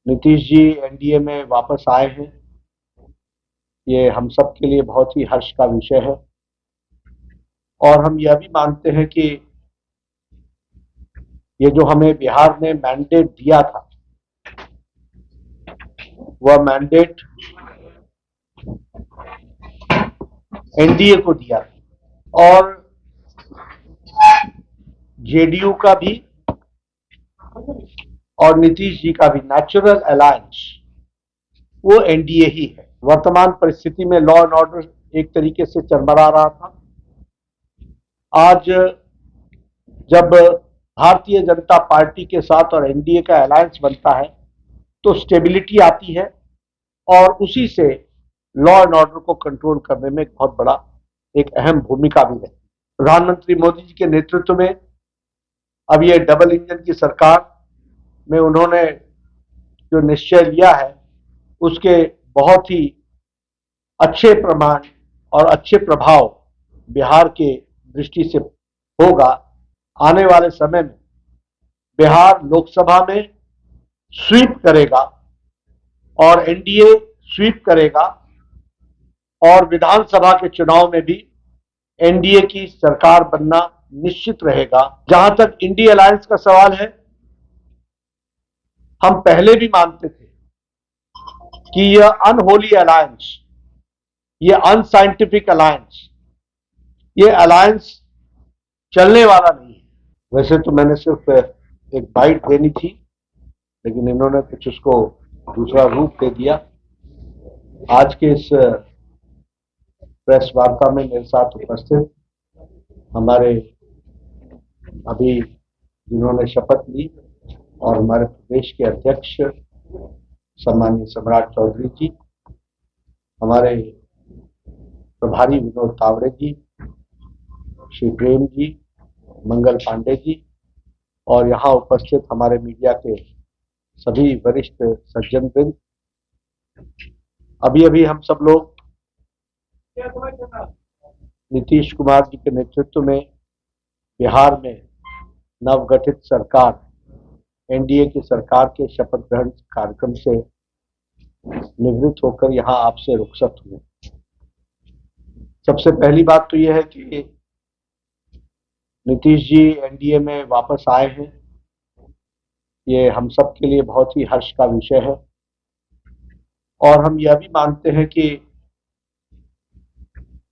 Nitish ji NDA में वापस आए हैं। ये हम सब के लिए बहुत ही हर्ष का विषय है और हम यह भी मानते हैं कि ये जो हमें बिहार ने मैंडेट दिया था वह मैंडेट एनडीए को दिया और जेडीयू का भी और नीतीश जी का भी नेचुरल अलायंस वो एनडीए ही है। वर्तमान परिस्थिति में लॉ एंड ऑर्डर एक तरीके से चरमरा रहा था। आज जब भारतीय जनता पार्टी के साथ और एनडीए का अलायंस बनता है तो स्टेबिलिटी आती है और उसी से लॉ एंड ऑर्डर को कंट्रोल करने में एक बहुत बड़ा एक अहम भूमिका भी है। प्रधानमंत्री मोदी जी के नेतृत्व में अब ये डबल इंजन की सरकार में उन्होंने जो निश्चय लिया है उसके बहुत ही अच्छे प्रमाण और अच्छे प्रभाव बिहार के दृष्टि से होगा। आने वाले समय में बिहार लोकसभा में स्वीप करेगा और एनडीए स्वीप करेगा और विधानसभा के चुनाव में भी एनडीए की सरकार बनना निश्चित रहेगा। जहां तक इंडिया अलायंस का सवाल है, हम पहले भी मानते थे कि यह अनहोली अलायंस, यह अनसाइंटिफिक अलायंस, ये अलायंस चलने वाला नहीं है। वैसे तो मैंने सिर्फ एक बाइट देनी थी, लेकिन इन्होंने कुछ उसको दूसरा रूप दे दिया। आज के इस प्रेस वार्ता में मेरे साथ उपस्थित हमारे अभी जिन्होंने शपथ ली और हमारे प्रदेश के अध्यक्ष सम्माननीय सम्राट चौधरी जी, हमारे प्रभारी विनोद तावड़े जी, श्री प्रेम जी, मंगल पांडे जी और यहाँ उपस्थित हमारे मीडिया के सभी वरिष्ठ सज्जन वृंद। अभी अभी हम सब लोग नीतीश कुमार जी के नेतृत्व में बिहार में नवगठित सरकार एनडीए की सरकार के शपथ ग्रहण कार्यक्रम से निवृत्त होकर यहाँ आपसे रुखसत हुए। सबसे पहली बात तो यह है कि नीतीश जी एनडीए में वापस आए हैं। ये हम सब के लिए बहुत ही हर्ष का विषय है और हम यह भी मानते हैं कि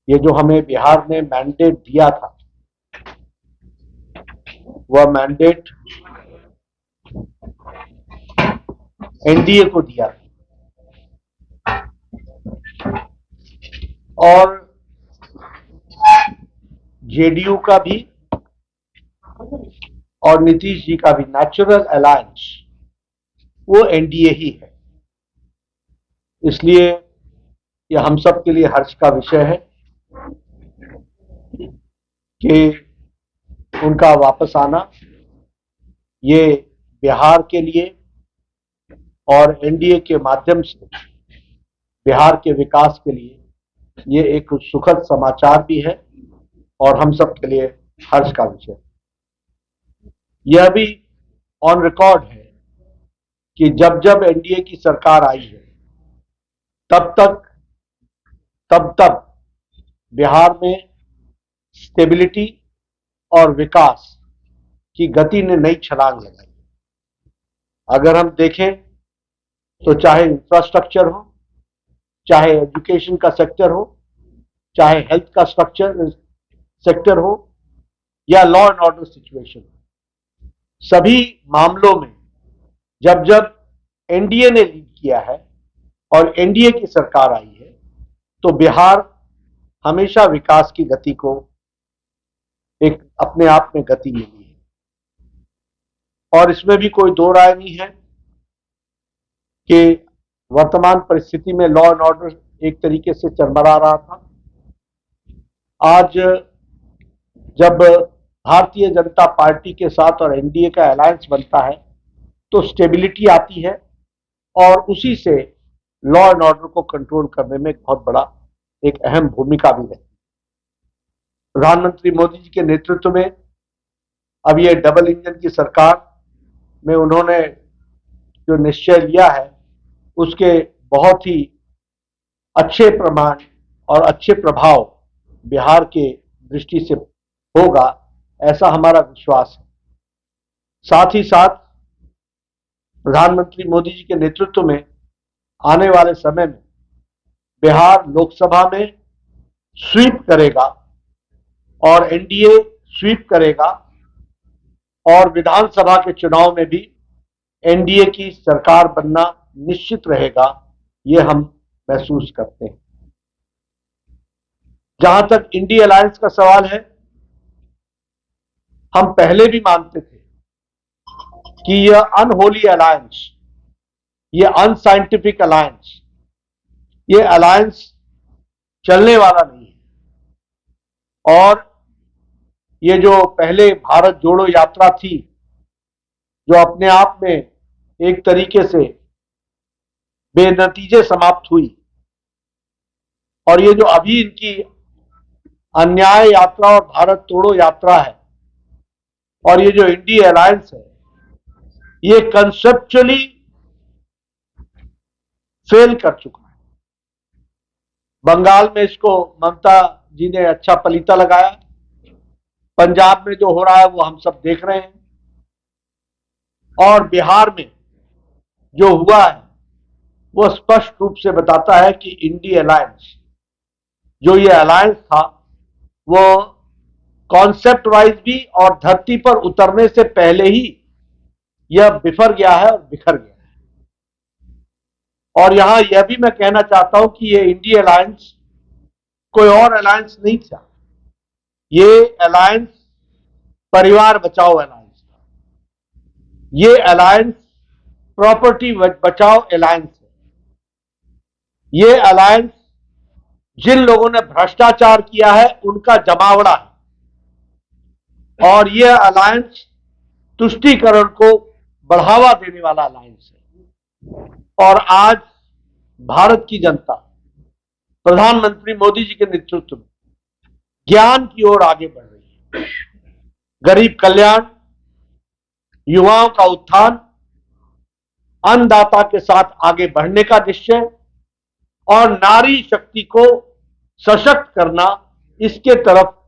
ये जो हमें बिहार ने मैंडेट दिया था वह मैंडेट एनडीए को दिया और जेडीयू का भी और नीतीश जी का भी नेचुरल अलायंस वो एनडीए ही है। इसलिए यह हम सब के लिए हर्ष का विषय है कि उनका वापस आना ये बिहार के लिए और एनडीए के माध्यम से बिहार के विकास के लिए ये एक सुखद समाचार भी है और हम सब के लिए हर्ष का विषय। यह भी ऑन रिकॉर्ड है कि जब जब एनडीए की सरकार आई है तब तब बिहार में स्टेबिलिटी और विकास की गति ने नई छलांग लगाई। अगर हम देखें तो चाहे इंफ्रास्ट्रक्चर हो, चाहे एजुकेशन का सेक्टर हो, चाहे हेल्थ का सेक्टर हो या लॉ एंड ऑर्डर सिचुएशन, सभी मामलों में जब जब एनडीए ने लीड किया है और एनडीए की सरकार आई है तो बिहार हमेशा विकास की गति को एक अपने आप में गति मिली है और इसमें भी कोई दो राय नहीं है कि वर्तमान परिस्थिति में लॉ एंड ऑर्डर एक तरीके से चरमरा रहा था। आज जब भारतीय जनता पार्टी के साथ और एनडीए का अलायंस बनता है तो स्टेबिलिटी आती है और उसी से लॉ एंड ऑर्डर को कंट्रोल करने में एक बहुत बड़ा एक अहम भूमिका भी है। प्रधानमंत्री मोदी जी के नेतृत्व में अब ये डबल इंजन की सरकार में उन्होंने जो निश्चय लिया है उसके बहुत ही अच्छे प्रमाण और अच्छे प्रभाव बिहार के दृष्टि से होगा, ऐसा हमारा विश्वास है। साथ ही साथ प्रधानमंत्री मोदी जी के नेतृत्व में आने वाले समय में बिहार लोकसभा में स्वीप करेगा और एनडीए स्वीप करेगा और विधानसभा के चुनाव में भी एनडीए की सरकार बनना निश्चित रहेगा, ये हम महसूस करते हैं। जहां तक इंडी अलायंस का सवाल है, हम पहले भी मानते थे कि यह अनहोली अलायंस, ये अनसाइंटिफिक अलायंस, ये अलायंस चलने वाला नहीं है। और ये जो पहले भारत जोड़ो यात्रा थी, जो अपने आप में एक तरीके से बेनतीजे समाप्त हुई, और ये जो अभी इनकी अन्याय यात्रा और भारत तोड़ो यात्रा है, और ये जो इंडी अलायंस है, ये कंसेप्चुअली फेल कर चुका है। बंगाल में इसको ममता जी ने अच्छा पलीता लगाया, पंजाब में जो हो रहा है वो हम सब देख रहे हैं, और बिहार में जो हुआ है वो स्पष्ट रूप से बताता है कि इंडी अलायंस, जो ये अलायंस था, वो कॉन्सेप्ट वाइज भी और धरती पर उतरने से पहले ही यह बिफर गया है और बिखर गया है। और यहां यह भी मैं कहना चाहता हूं कि ये इंडी अलायंस कोई और अलायंस नहीं था, ये अलायंस परिवार बचाओ अलायंस था, ये अलायंस प्रॉपर्टी बचाओ अलायंस है, ये अलायंस जिन लोगों ने भ्रष्टाचार किया है उनका जमावड़ा है, और यह अलायंस तुष्टीकरण को बढ़ावा देने वाला अलायंस है। और आज भारत की जनता प्रधानमंत्री मोदी जी के नेतृत्व में ज्ञान की ओर आगे बढ़ रही है। गरीब कल्याण, युवाओं का उत्थान, अन्नदाता के साथ आगे बढ़ने का निश्चय और नारी शक्ति को सशक्त करना, इसके तरफ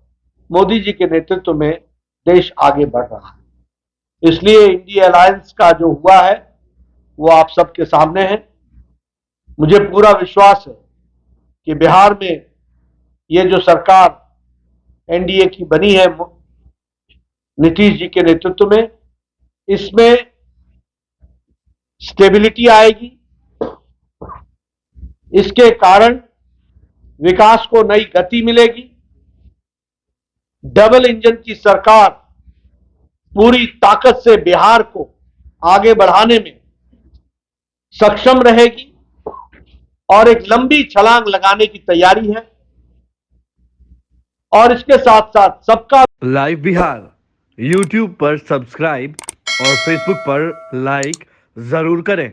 मोदी जी के नेतृत्व में देश आगे बढ़ रहा है। इसलिए इंडी अलायंस का जो हुआ है वो आप सबके सामने है। मुझे पूरा विश्वास है कि बिहार में ये जो सरकार एनडीए की बनी है नीतीश जी के नेतृत्व में, इसमें स्टेबिलिटी आएगी, इसके कारण विकास को नई गति मिलेगी, डबल इंजन की सरकार पूरी ताकत से बिहार को आगे बढ़ाने में सक्षम रहेगी और एक लंबी छलांग लगाने की तैयारी है। और इसके साथ साथ सबका लाइव बिहार यूट्यूब पर सब्सक्राइब और फेसबुक पर लाइक जरूर करें।